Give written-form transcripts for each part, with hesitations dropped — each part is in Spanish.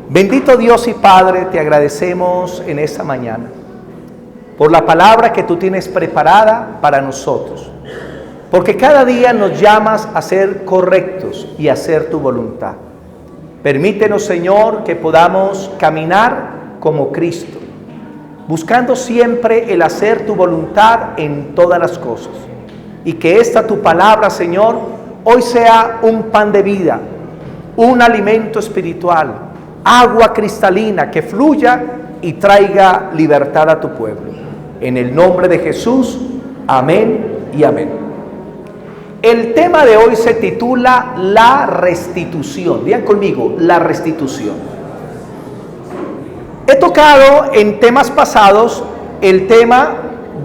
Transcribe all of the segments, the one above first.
Bendito Dios y Padre, te agradecemos en esta mañana por la palabra que tú tienes preparada para nosotros, porque cada día nos llamas a ser correctos y a hacer tu voluntad. Permítenos, Señor, que podamos caminar como Cristo, buscando siempre el hacer tu voluntad en todas las cosas, y que esta tu palabra, Señor, hoy sea un pan de vida, un alimento espiritual, agua cristalina que fluya y traiga libertad a tu pueblo. En el nombre de Jesús, amén y amén. El tema de hoy se titula la restitución. Digan conmigo, la restitución. He tocado en temas pasados el tema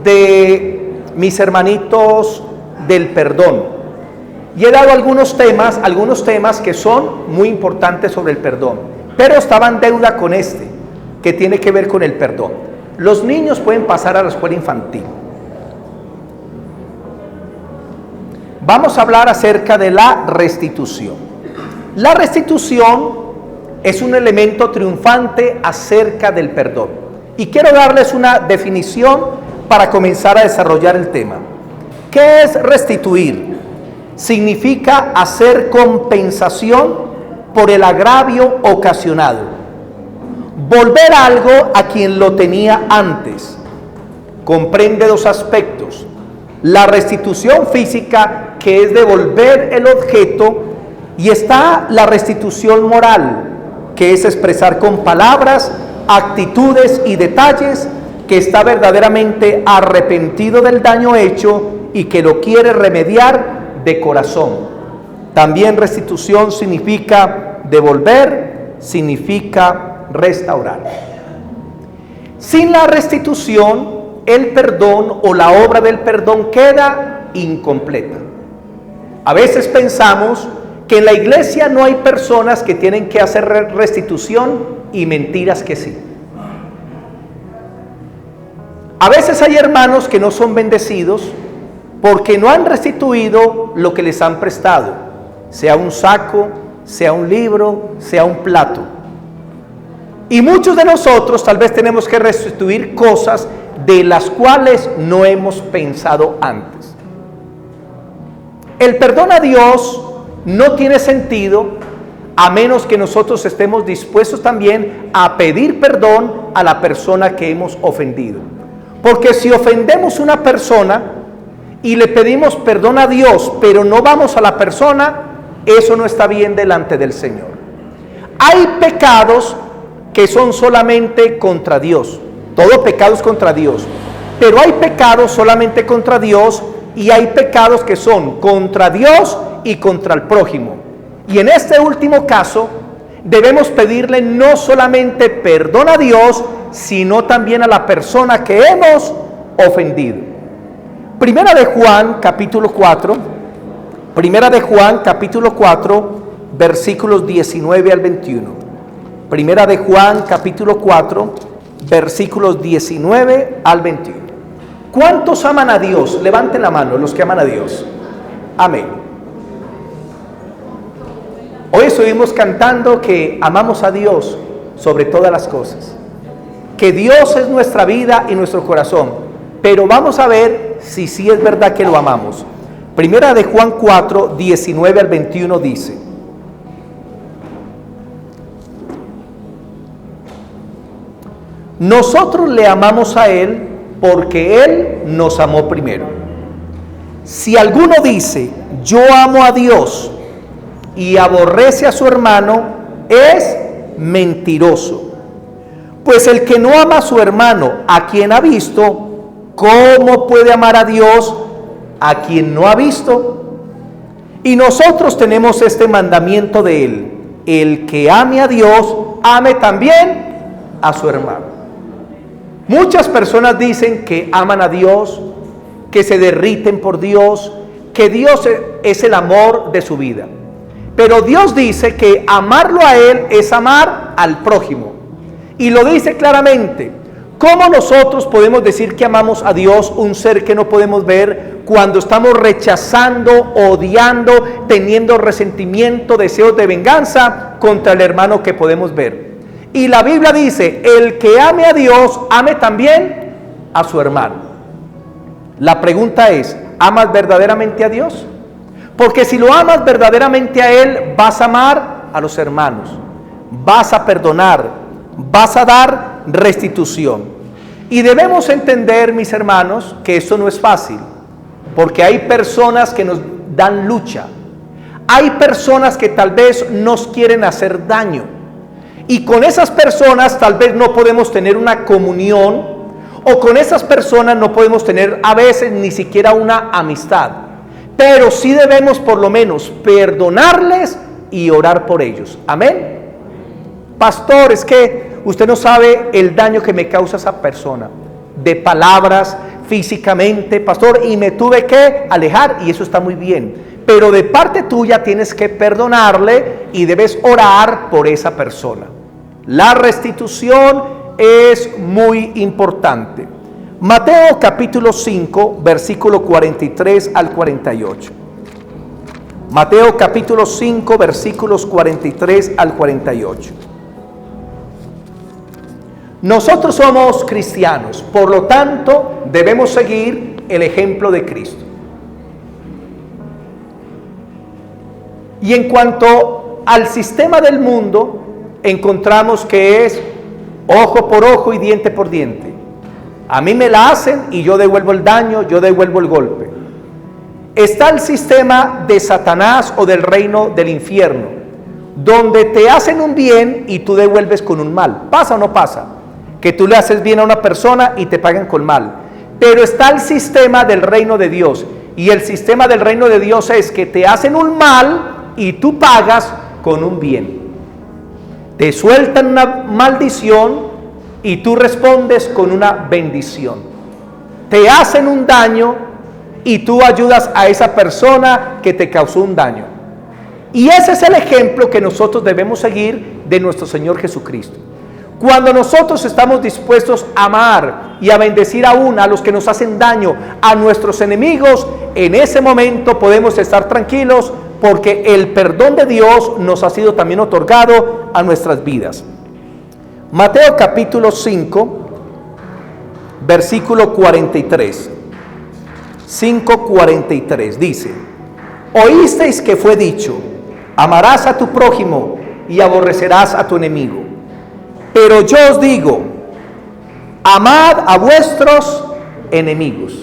de mis hermanitos del perdón. Y he dado algunos temas que son muy importantes sobre el perdón. Pero estaba en deuda con este, que tiene que ver con el perdón. Los niños pueden pasar a la escuela infantil. Vamos a hablar acerca de la restitución. La restitución es un elemento triunfante acerca del perdón. Y quiero darles una definición para comenzar a desarrollar el tema. ¿Qué es restituir? Significa hacer compensación por el agravio ocasionado. Volver algo a quien lo tenía antes. Comprende dos aspectos. La restitución física, que es devolver el objeto, y está la restitución moral, que es expresar con palabras, actitudes y detalles que está verdaderamente arrepentido del daño hecho y que lo quiere remediar de corazón. También restitución significa devolver, significa restaurar. Sin la restitución, el perdón o la obra del perdón queda incompleta. A veces pensamos que en la iglesia no hay personas que tienen que hacer restitución y mentiras que sí. A veces hay hermanos que no son bendecidos porque no han restituido lo que les han prestado. Sea un saco, sea un libro, sea un plato. Y muchos de nosotros tal vez tenemos que restituir cosas de las cuales no hemos pensado antes. El perdón a Dios no tiene sentido a menos que nosotros estemos dispuestos también a pedir perdón a la persona que hemos ofendido. Porque si ofendemos a una persona y le pedimos perdón a Dios, pero no vamos a la persona, eso no está bien delante del Señor. Hay pecados que son solamente contra Dios. Todo pecado es contra Dios. Pero hay pecados solamente contra Dios y hay pecados que son contra Dios y contra el prójimo. Y en este último caso, debemos pedirle no solamente perdón a Dios, sino también a la persona que hemos ofendido. Primera de Juan, capítulo 4. Primera de Juan, capítulo 4, versículos 19 al 21. Primera de Juan, capítulo 4, versículos 19 al 21. ¿Cuántos aman a Dios? Levanten la mano los que aman a Dios. Amén. Hoy estuvimos cantando que amamos a Dios sobre todas las cosas. Que Dios es nuestra vida y nuestro corazón. Pero vamos a ver si sí es verdad que lo amamos. Primera de Juan 4, 19 al 21 dice: nosotros le amamos a Él porque Él nos amó primero. Si alguno dice, yo amo a Dios y aborrece a su hermano, es mentiroso. Pues el que no ama a su hermano, a quien ha visto, ¿cómo puede amar a Dios a quien no ha visto? Y nosotros tenemos este mandamiento de Él: el que ame a Dios, ame también a su hermano. Muchas personas dicen que aman a Dios, que se derriten por Dios, que Dios es el amor de su vida. Pero Dios dice que amarlo a Él es amar al prójimo. Y lo dice claramente. ¿Cómo nosotros podemos decir que amamos a Dios, un ser que no podemos ver, cuando estamos rechazando, odiando, teniendo resentimiento, deseos de venganza contra el hermano que podemos ver? Y la Biblia dice, el que ame a Dios, ame también a su hermano. La pregunta es, ¿amas verdaderamente a Dios? Porque si lo amas verdaderamente a Él, vas a amar a los hermanos, vas a perdonar, vas a dar restitución. Y debemos entender, mis hermanos, que eso no es fácil, porque hay personas que nos dan lucha, hay personas que tal vez nos quieren hacer daño, y con esas personas tal vez no podemos tener una comunión, o con esas personas no podemos tener a veces ni siquiera una amistad, pero sí debemos por lo menos perdonarles y orar por ellos. Amén. Pastor, es que usted no sabe el daño que me causa esa persona, de palabras, físicamente, pastor, y me tuve que alejar, y eso está muy bien. Pero de parte tuya tienes que perdonarle y debes orar por esa persona. La restitución es muy importante. Mateo capítulo 5, versículo 43 al 48. Mateo capítulo 5, versículos 43 al 48. Nosotros somos cristianos, por lo tanto debemos seguir el ejemplo de Cristo. Y en cuanto al sistema del mundo, encontramos que es ojo por ojo y diente por diente. A mí me la hacen y yo devuelvo el daño, yo devuelvo el golpe. Está el sistema de Satanás o del reino del infierno, donde te hacen un bien y tú devuelves con un mal. ¿Pasa o no pasa? Que tú le haces bien a una persona y te pagan con mal. Pero está el sistema del reino de Dios, y el sistema del reino de Dios es que te hacen un mal y tú pagas con un bien. Te sueltan una maldición y tú respondes con una bendición. Te hacen un daño y tú ayudas a esa persona que te causó un daño. Y ese es el ejemplo que nosotros debemos seguir de nuestro Señor Jesucristo. Cuando nosotros estamos dispuestos a amar y a bendecir aún a los que nos hacen daño, a nuestros enemigos, en ese momento podemos estar tranquilos, porque el perdón de Dios nos ha sido también otorgado a nuestras vidas. Mateo capítulo 5, versículo 43. 5:43 dice: oísteis que fue dicho, amarás a tu prójimo y aborrecerás a tu enemigo. Pero yo os digo, amad a vuestros enemigos.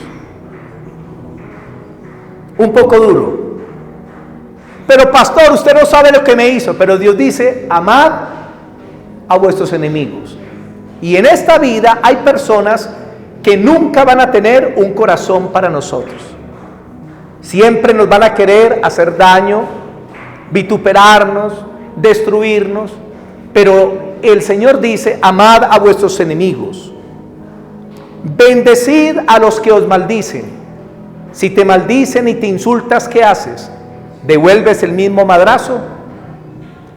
Un poco duro. Pero pastor, usted no sabe lo que me hizo. Pero Dios dice, amad a vuestros enemigos. Y en esta vida hay personas que nunca van a tener un corazón para nosotros. Siempre nos van a querer hacer daño, vituperarnos, destruirnos. Pero el Señor dice, amad a vuestros enemigos. Bendecid a los que os maldicen. Si te maldicen y te insultas, ¿qué haces? ¿Devuelves el mismo madrazo?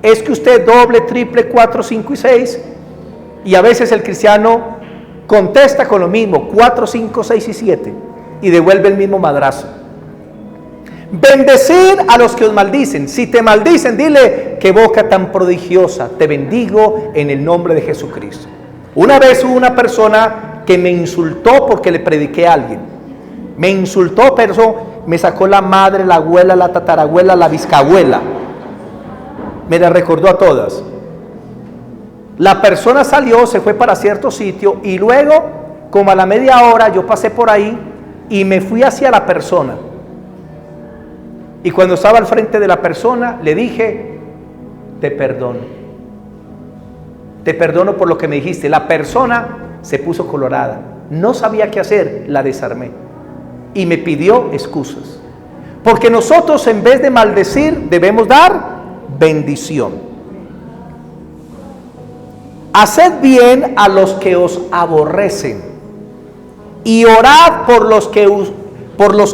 Es que usted doble, triple, 4, 5 y 6. Y a veces el cristiano contesta con lo mismo, 4, 5, 6 y 7. Y devuelve el mismo madrazo. Bendecid a los que os maldicen. Si te maldicen, dile, qué boca tan prodigiosa, te bendigo en el nombre de Jesucristo. Una vez hubo una persona que me insultó porque le prediqué a alguien. Me insultó, pero eso me sacó la madre, la abuela, la tatarabuela, la bisabuela. Me la recordó a todas. La persona salió, se fue para cierto sitio y luego, como a la media hora, yo pasé por ahí y me fui hacia la persona. Y cuando estaba al frente de la persona, le dije, te perdono. Te perdono por lo que me dijiste. La persona se puso colorada. No sabía qué hacer, la desarmé. Y me pidió excusas. Porque nosotros, en vez de maldecir, debemos dar bendición. Haced bien a los que os aborrecen. Y orad por los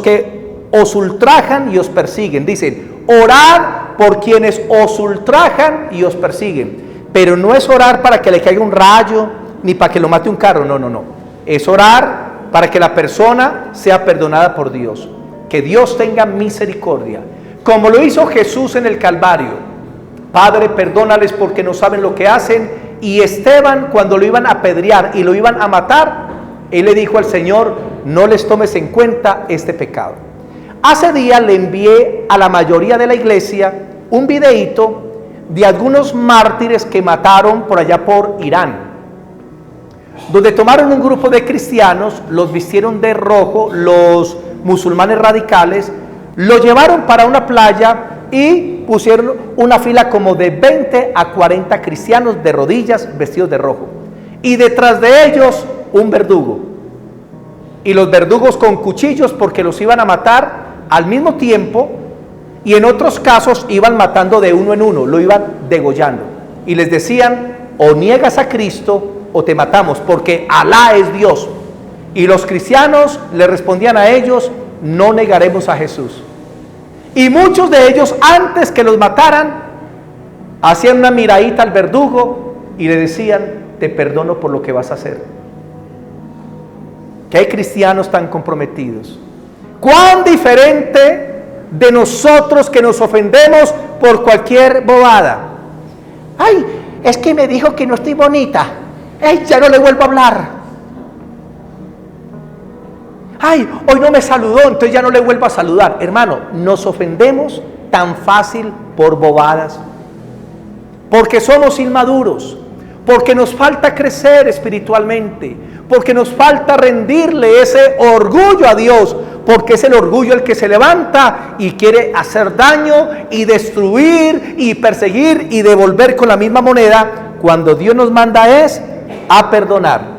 que os ultrajan y os persiguen. Dicen, orad por quienes os ultrajan y os persiguen. Pero no es orar para que le caiga un rayo, ni para que lo mate un carro, no. Es orar para que la persona sea perdonada por Dios. Que Dios tenga misericordia. Como lo hizo Jesús en el Calvario. Padre, perdónales porque no saben lo que hacen. Y Esteban, cuando lo iban a apedrear y lo iban a matar, él le dijo al Señor: no les tomes en cuenta este pecado. Hace días le envié a la mayoría de la iglesia un videíto de algunos mártires que mataron por allá por Irán, donde tomaron un grupo de cristianos, los vistieron de rojo, los musulmanes radicales, lo llevaron para una playa y pusieron una fila como de 20 a 40 cristianos de rodillas vestidos de rojo, y detrás de ellos un verdugo, y los verdugos con cuchillos porque los iban a matar al mismo tiempo, y en otros casos iban matando de uno en uno, lo iban degollando, y les decían: o niegas a Cristo o te matamos, porque Alá es Dios. Y los cristianos le respondían a ellos: no negaremos a Jesús. Y muchos de ellos, antes que los mataran, hacían una miradita al verdugo y le decían: te perdono por lo que vas a hacer. Que hay cristianos tan comprometidos. Cuán diferente de nosotros, que nos ofendemos por cualquier bobada. Ay, es que me dijo que no estoy bonita. Ay, ya no le vuelvo a hablar. Ay, hoy no me saludó, entonces ya no le vuelvo a saludar. Hermano, nos ofendemos tan fácil por bobadas, porque somos inmaduros, porque nos falta crecer espiritualmente, porque nos falta rendirle ese orgullo a Dios, porque es el orgullo el que se levanta y quiere hacer daño y destruir y perseguir y devolver con la misma moneda, cuando Dios nos manda es a perdonar.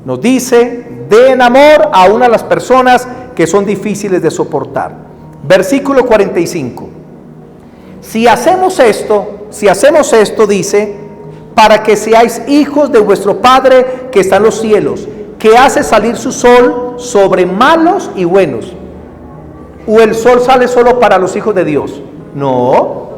Nos dice: den amor a una de las personas que son difíciles de soportar. Versículo 45. Si hacemos esto, dice, para que seáis hijos de vuestro Padre que está en los cielos, que hace salir su sol sobre malos y buenos. ¿O el sol sale solo para los hijos de Dios? No,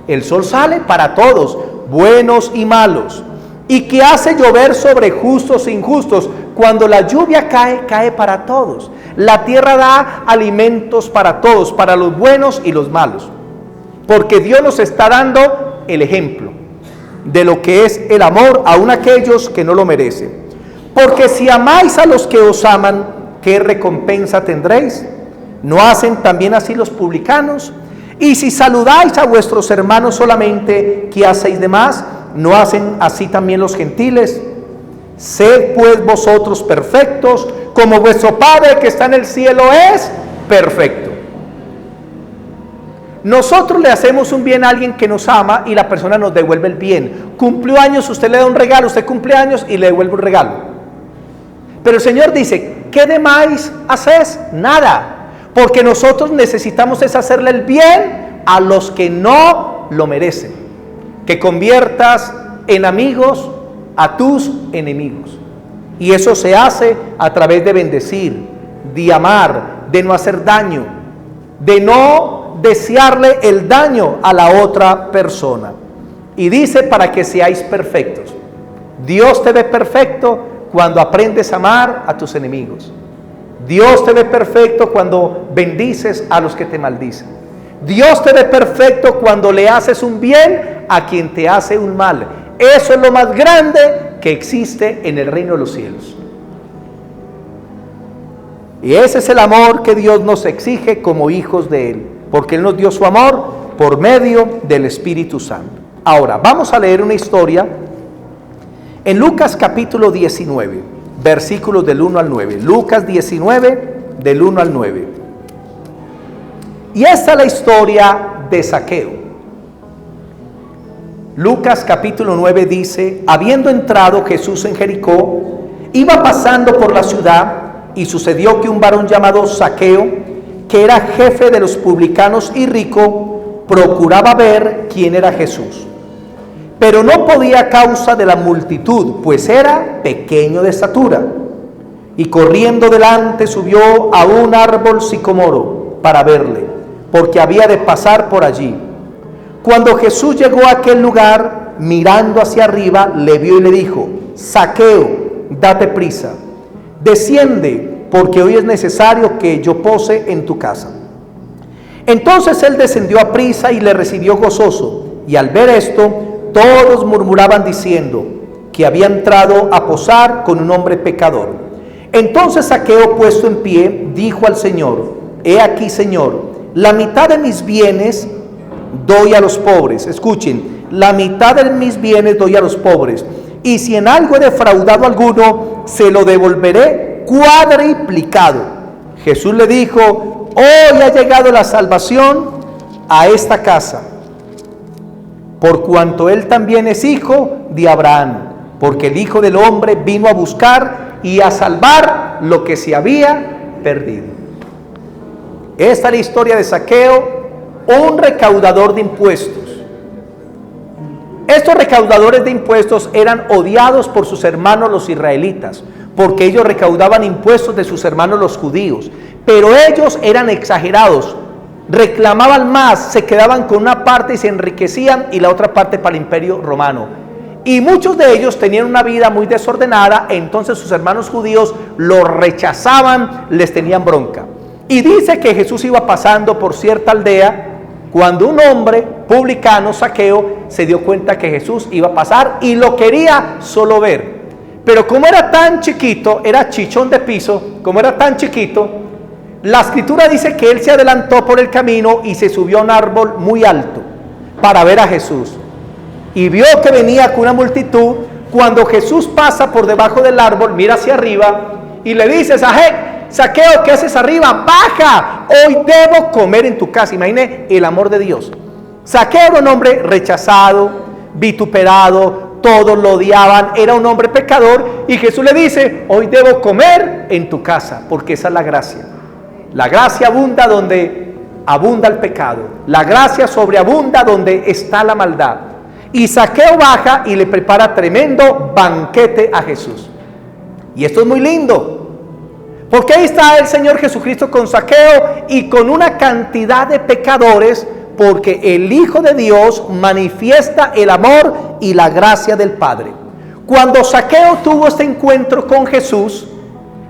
el sol sale para todos, buenos y malos. Y que hace llover sobre justos e injustos. Cuando la lluvia cae, cae para todos. La tierra da alimentos para todos, para los buenos y los malos. Porque Dios nos está dando el ejemplo de lo que es el amor aun aquellos que no lo merecen. Porque si amáis a los que os aman, ¿qué recompensa tendréis? ¿No hacen también así los publicanos? Y si saludáis a vuestros hermanos solamente, ¿qué hacéis de más? ¿No hacen así también los gentiles? Sed pues vosotros perfectos, como vuestro Padre que está en el cielo es perfecto. Nosotros le hacemos un bien a alguien que nos ama y la persona nos devuelve el bien. Cumplió años, usted le da un regalo, usted cumple años y le devuelve un regalo. Pero el Señor dice: ¿qué demás haces? Nada, porque nosotros necesitamos es hacerle el bien a los que no lo merecen. Que conviertas en amigos a tus enemigos. Y eso se hace a través de bendecir, de amar, de no hacer daño, de no desearle el daño a la otra persona. Y dice: para que seáis perfectos. Dios te ve perfecto cuando aprendes a amar a tus enemigos. Dios te ve perfecto cuando bendices a los que te maldicen. Dios te ve perfecto cuando le haces un bien a quien te hace un mal. Eso es lo más grande que existe en el reino de los cielos. Y ese es el amor que Dios nos exige como hijos de Él, porque Él nos dio su amor por medio del Espíritu Santo. Ahora, vamos a leer una historia en Lucas capítulo 19, versículos del 1 al 9. Lucas 19, del 1 al 9. Y esta es la historia de Zaqueo. Lucas capítulo 9 dice: habiendo entrado Jesús en Jericó, iba pasando por la ciudad, y sucedió que un varón llamado Zaqueo, que era jefe de los publicanos y rico, procuraba ver quién era Jesús. Pero no podía a causa de la multitud, pues era pequeño de estatura. Y corriendo delante subió a un árbol sicomoro para verle, porque había de pasar por allí. Cuando Jesús llegó a aquel lugar, mirando hacia arriba, le vio y le dijo: Zaqueo, date prisa, desciende, porque hoy es necesario que yo pose en tu casa. Entonces él descendió a prisa y le recibió gozoso. Y al ver esto, todos murmuraban diciendo: que había entrado a posar con un hombre pecador. Entonces Zaqueo, puesto en pie, dijo al Señor: he aquí, Señor, la mitad de mis bienes doy a los pobres. Escuchen, la mitad de mis bienes doy a los pobres, y si en algo he defraudado a alguno, se lo devolveré cuadriplicado. Jesús le dijo: hoy ha llegado la salvación a esta casa, por cuanto él también es hijo de Abraham, porque el Hijo del Hombre vino a buscar y a salvar lo que se había perdido. Esta es la historia de Zaqueo, un recaudador de impuestos. Estos recaudadores de impuestos eran odiados por sus hermanos los israelitas, porque ellos recaudaban impuestos de sus hermanos los judíos, pero ellos eran exagerados, reclamaban más, se quedaban con una parte y se enriquecían, y la otra parte para el imperio romano. Y muchos de ellos tenían una vida muy desordenada, entonces sus hermanos judíos los rechazaban, les tenían bronca. Y dice que Jesús iba pasando por cierta aldea, cuando un hombre publicano, Zaqueo, se dio cuenta que Jesús iba a pasar y lo quería solo ver. Pero como era tan chiquito, era chichón de piso, como era tan chiquito, la escritura dice que él se adelantó por el camino y se subió a un árbol muy alto para ver a Jesús. Y vio que venía con una multitud. Cuando Jesús pasa por debajo del árbol, mira hacia arriba y le dice: Zaqueo, ¿qué haces arriba? Baja, hoy debo comer en tu casa. Imagine el amor de Dios. Zaqueo era un hombre rechazado, vituperado, todos lo odiaban, era un hombre pecador, y Jesús le dice: hoy debo comer en tu casa, porque esa es la gracia. La gracia abunda donde abunda el pecado, la gracia sobreabunda donde está la maldad. Y Zaqueo baja y le prepara tremendo banquete a Jesús. Y esto es muy lindo, porque ahí está el Señor Jesucristo con Zaqueo y con una cantidad de pecadores, porque el Hijo de Dios manifiesta el amor y la gracia del Padre. Cuando Zaqueo tuvo este encuentro con Jesús,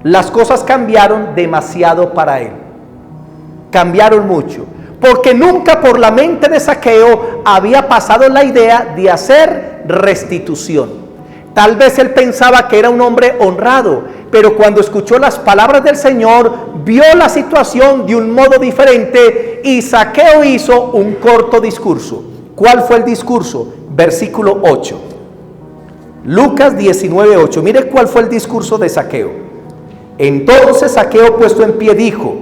las cosas cambiaron demasiado para él. Cambiaron mucho, porque nunca por la mente de Zaqueo había pasado la idea de hacer restitución. Tal vez él pensaba que era un hombre honrado, pero cuando escuchó las palabras del Señor, vio la situación de un modo diferente, y Zaqueo hizo un corto discurso. ¿Cuál fue el discurso? Versículo 8. Lucas 19:8. Mire cuál fue el discurso de Zaqueo. Entonces Zaqueo, puesto en pie, dijo: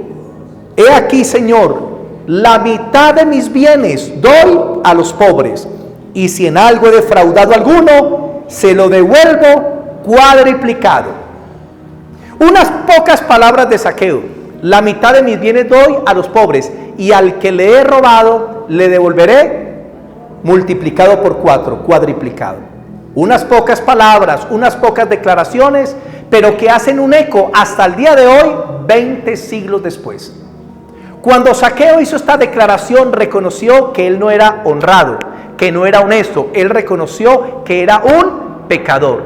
he aquí, Señor, la mitad de mis bienes doy a los pobres, y si en algo he defraudado a alguno, se lo devuelvo cuadriplicado. Unas pocas palabras de Zaqueo: la mitad de mis bienes doy a los pobres, y al que le he robado le devolveré multiplicado por 4, cuadriplicado. Unas pocas palabras, unas pocas declaraciones, pero que hacen un eco hasta el día de hoy, 20 siglos después. Cuando Zaqueo hizo esta declaración, reconoció que él no era honrado, que no era honesto. Él reconoció que era un pecador.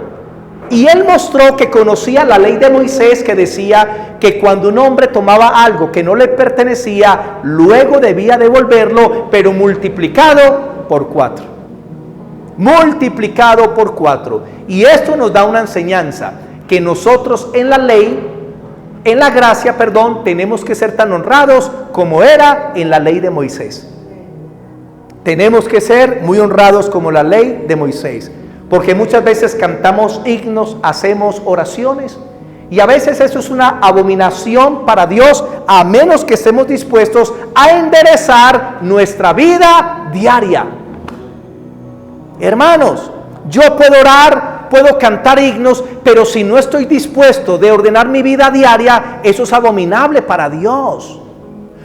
Y él mostró que conocía la ley de Moisés, que decía que cuando un hombre tomaba algo que no le pertenecía, luego debía devolverlo, pero multiplicado por 4. Multiplicado por 4. Y esto nos da una enseñanza, que nosotros en la ley, en la gracia, tenemos que ser tan honrados como era en la ley de Moisés. Tenemos que ser muy honrados como la ley de Moisés, porque muchas veces cantamos himnos, hacemos oraciones, y a veces eso es una abominación para Dios, a menos que estemos dispuestos a enderezar nuestra vida diaria. Hermanos, yo puedo orar, puedo cantar himnos, pero si no estoy dispuesto de ordenar mi vida diaria, eso es abominable para Dios.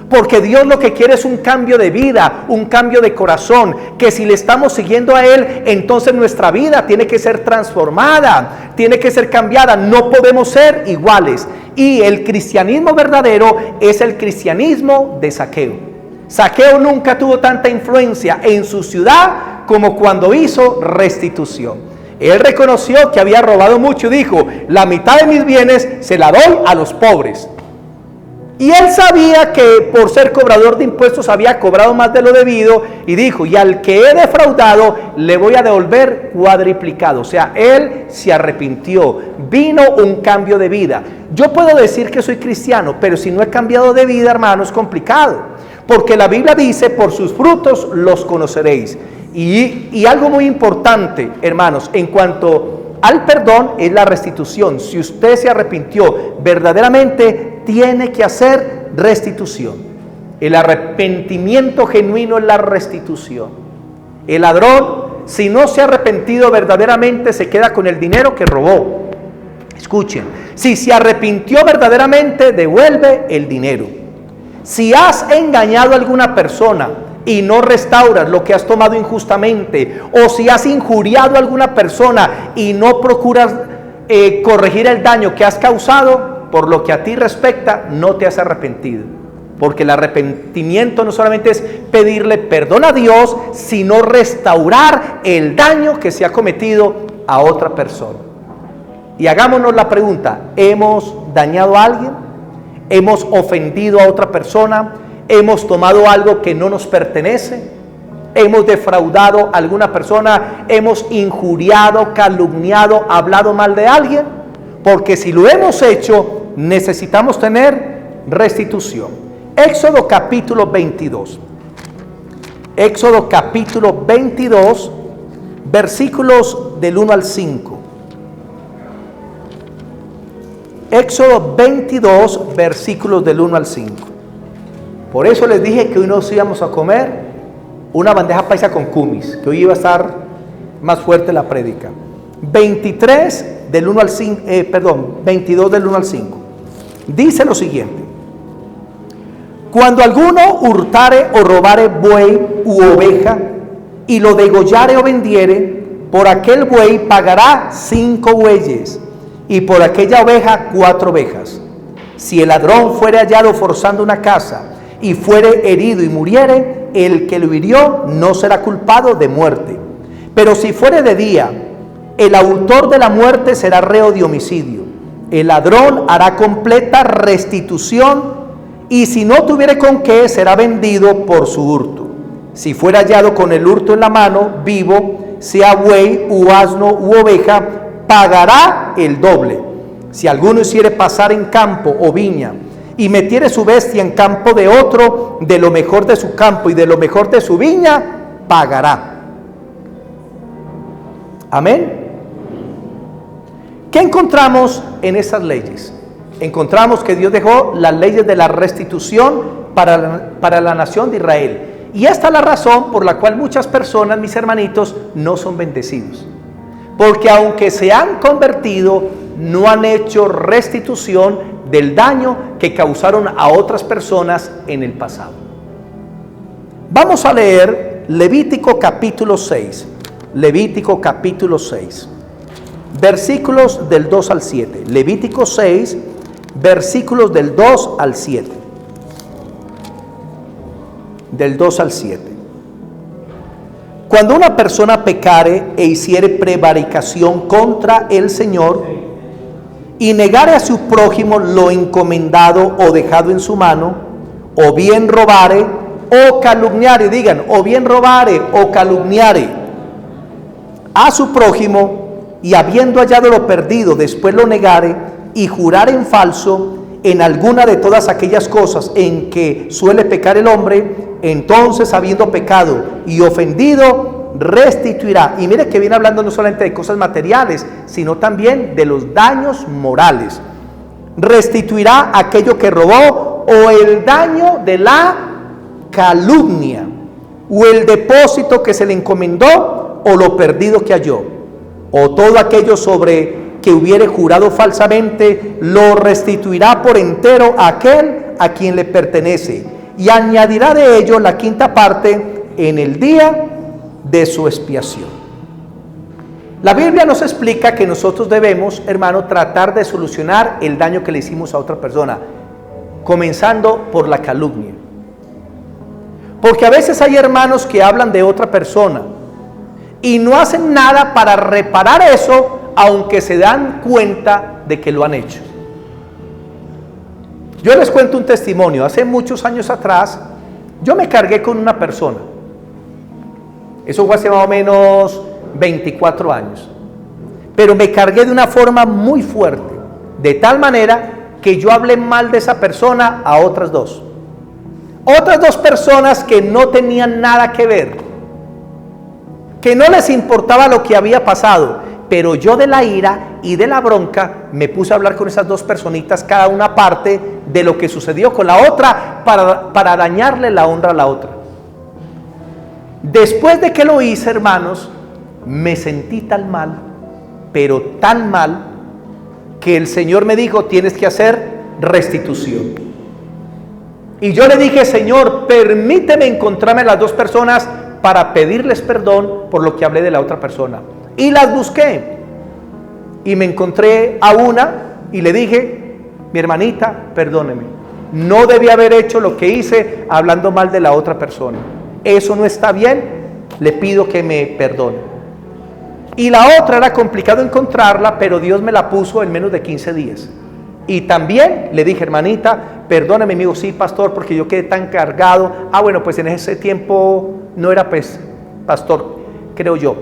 Porque Dios lo que quiere es un cambio de vida, un cambio de corazón, que si le estamos siguiendo a Él, entonces nuestra vida tiene que ser transformada, tiene que ser cambiada, no podemos ser iguales. Y el cristianismo verdadero es el cristianismo de Zaqueo. Zaqueo nunca tuvo tanta influencia en su ciudad como cuando hizo restitución. Él reconoció que había robado mucho y dijo: la mitad de mis bienes se la doy a los pobres. Y él sabía que por ser cobrador de impuestos había cobrado más de lo debido y dijo, y al que he defraudado le voy a devolver cuadriplicado. O sea, él se arrepintió, vino un cambio de vida. Yo puedo decir que soy cristiano, pero si no he cambiado de vida, hermano, es complicado. Porque la Biblia dice, por sus frutos los conoceréis. Y algo muy importante, hermanos, en cuanto al perdón es la restitución. Si usted se arrepintió verdaderamente, tiene que hacer restitución. El arrepentimiento genuino es la restitución. El ladrón, si no se ha arrepentido verdaderamente, se queda con el dinero que robó. Escuchen, si se arrepintió verdaderamente, devuelve el dinero. Si has engañado a alguna persona y no restauras lo que has tomado injustamente, o si has injuriado a alguna persona y no procuras corregir el daño que has causado, por lo que a ti respecta, no te has arrepentido. Porque el arrepentimiento no solamente es pedirle perdón a Dios, sino restaurar el daño que se ha cometido a otra persona. Y hagámonos la pregunta, ¿hemos dañado a alguien? ¿Hemos ofendido a otra persona? ¿Hemos tomado algo que no nos pertenece? ¿Hemos defraudado a alguna persona? ¿Hemos injuriado, calumniado, hablado mal de alguien? Porque si lo hemos hecho, necesitamos tener restitución. Éxodo capítulo 22. Éxodo capítulo 22, versículos del 1 al 5. Éxodo 22, versículos del 1 al 5. Por eso les dije que hoy nos íbamos a comer una bandeja paisa con cumis, que hoy iba a estar más fuerte la prédica. 22 del 1 al 5. Dice lo siguiente: cuando alguno hurtare o robare buey u oveja y lo degollare o vendiere, por aquel buey pagará 5 bueyes y por aquella oveja 4 ovejas. Si el ladrón fuere hallado forzando una casa y fuere herido y muriere, el que lo hirió no será culpado de muerte. Pero si fuere de día, el autor de la muerte será reo de homicidio. El ladrón hará completa restitución, y si no tuviere con qué, será vendido por su hurto. Si fuera hallado con el hurto en la mano, vivo, sea buey u asno u oveja, pagará el doble. Si alguno hiciere pasar en campo o viña y metiere su bestia en campo de otro, de lo mejor de su campo y de lo mejor de su viña, pagará. Amén. ¿Qué encontramos en esas leyes? Encontramos que Dios dejó las leyes de la restitución para la nación de Israel. Y esta es la razón por la cual muchas personas, mis hermanitos, no son bendecidos. Porque aunque se han convertido, no han hecho restitución del daño que causaron a otras personas en el pasado. Vamos a leer Levítico capítulo 6. Levítico capítulo 6. Versículos del 2 al 7. Levítico 6, versículos del 2 al 7. Del 2 al 7. Cuando una persona pecare e hiciere prevaricación contra el Señor y negare a su prójimo lo encomendado o dejado en su mano, o bien robare o calumniare, digan, o bien robare o calumniare a su prójimo, y habiendo hallado lo perdido, después lo negare y jurare en falso en alguna de todas aquellas cosas en que suele pecar el hombre, entonces habiendo pecado y ofendido, restituirá. Y mire que viene hablando no solamente de cosas materiales, sino también de los daños morales. Restituirá aquello que robó, o el daño de la calumnia, o el depósito que se le encomendó, o lo perdido que halló, o todo aquello sobre que hubiere jurado falsamente, lo restituirá por entero a aquel a quien le pertenece, y añadirá de ello la quinta parte en el día de su expiación. La Biblia nos explica que nosotros debemos, hermano, tratar de solucionar el daño que le hicimos a otra persona, comenzando por la calumnia. Porque a veces hay hermanos que hablan de otra persona y no hacen nada para reparar eso, aunque se dan cuenta de que lo han hecho. Yo les cuento un testimonio. Hace muchos años atrás, yo me cargué con una persona. Eso fue hace más o menos 24 años. Pero me cargué de una forma muy fuerte, de tal manera que yo hablé mal de esa persona a otras dos. Otras dos personas que no tenían nada que ver, que no les importaba lo que había pasado, pero yo de la ira y de la bronca me puse a hablar con esas dos personitas, cada una parte de lo que sucedió con la otra, para dañarle la honra a la otra. Después de que lo hice, hermanos, me sentí tan mal, pero tan mal, que el Señor me dijo: tienes que hacer restitución. Y yo le dije: Señor, permíteme encontrarme a las dos personas para pedirles perdón por lo que hablé de la otra persona. Y las busqué. Y me encontré a una y le dije: mi hermanita, perdóneme. No debí haber hecho lo que hice hablando mal de la otra persona. Eso no está bien. Le pido que me perdone. Y la otra era complicado encontrarla, pero Dios me la puso en menos de 15 días. Y también le dije: hermanita, perdóneme. Me dijo: sí, pastor, porque yo quedé tan cargado. Bueno, pues en ese tiempo no era pastor, creo yo.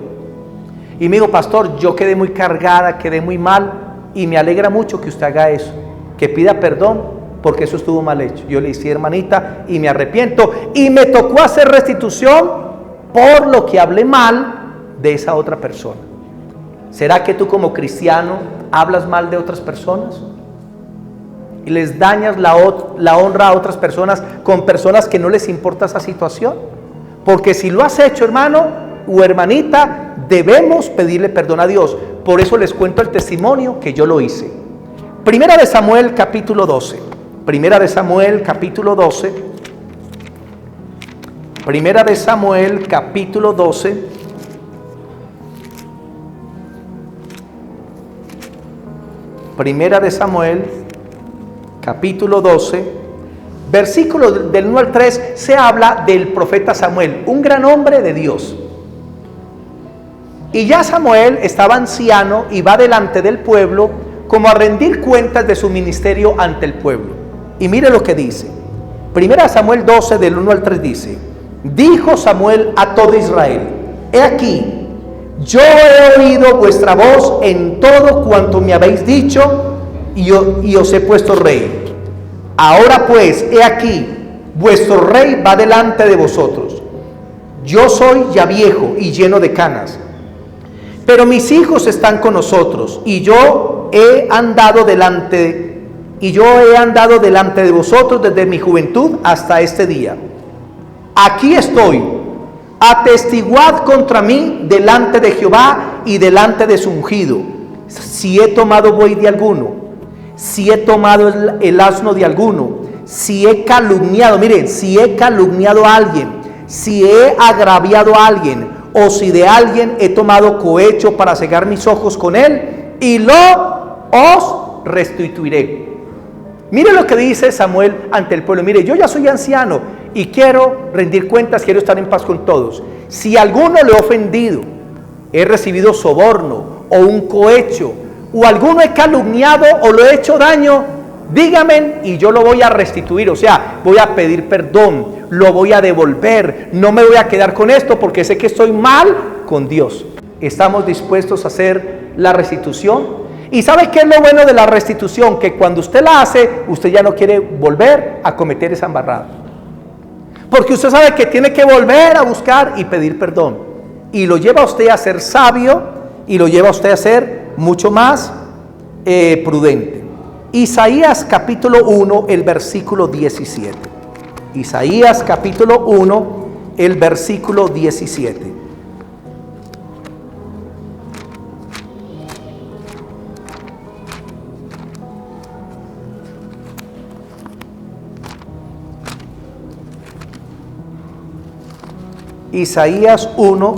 Y me dijo: pastor, yo quedé muy cargada, quedé muy mal, y me alegra mucho que usted haga eso, que pida perdón, porque eso estuvo mal hecho. Yo le dije: hermanita, y me arrepiento. Y me tocó hacer restitución por lo que hablé mal de esa otra persona. ¿Será que tú como cristiano hablas mal de otras personas? Y les dañas la honra a otras personas, con personas que no les importa esa situación. Porque si lo has hecho, hermano o hermanita, debemos pedirle perdón a Dios. Por eso les cuento el testimonio que yo lo hice. Primera de Samuel capítulo 12. Primera de Samuel capítulo 12. Primera de Samuel capítulo 12. Primera de Samuel capítulo 12, versículo del 1 al 3, se habla del profeta Samuel, un gran hombre de Dios. Y ya Samuel estaba anciano y va delante del pueblo como a rendir cuentas de su ministerio ante el pueblo. Y mire lo que dice. Primera Samuel 12 del 1 al 3 dice: dijo Samuel a todo Israel: he aquí, yo he oído vuestra voz en todo cuanto me habéis dicho, y os he puesto rey. Ahora pues, he aquí, vuestro rey va delante de vosotros. Yo soy ya viejo y lleno de canas, pero mis hijos están con nosotros, y yo he andado delante de vosotros desde mi juventud hasta este día. Aquí estoy, atestiguad contra mí delante de Jehová y delante de su ungido, si he tomado buey de alguno, si he tomado el asno de alguno, si he calumniado, miren, si he calumniado a alguien, si he agraviado a alguien, o si de alguien he tomado cohecho para cegar mis ojos con él, y os restituiré. Mire lo que dice Samuel ante el pueblo. Mire, yo ya soy anciano y quiero rendir cuentas, quiero estar en paz con todos. Si alguno le he ofendido, he recibido soborno o un cohecho, o alguno he calumniado o lo he hecho daño, dígame y yo lo voy a restituir. O sea, voy a pedir perdón, lo voy a devolver, no me voy a quedar con esto porque sé que estoy mal con Dios. ¿Estamos dispuestos a hacer la restitución? ¿Y sabe qué es lo bueno de la restitución? Que cuando usted la hace, usted ya no quiere volver a cometer esa embarrada, porque usted sabe que tiene que volver a buscar y pedir perdón, y lo lleva a usted a ser sabio, y lo lleva a usted a ser mucho más prudente. Isaías capítulo 1, el versículo 17. Isaías capítulo 1, el versículo 17. Isaías 1,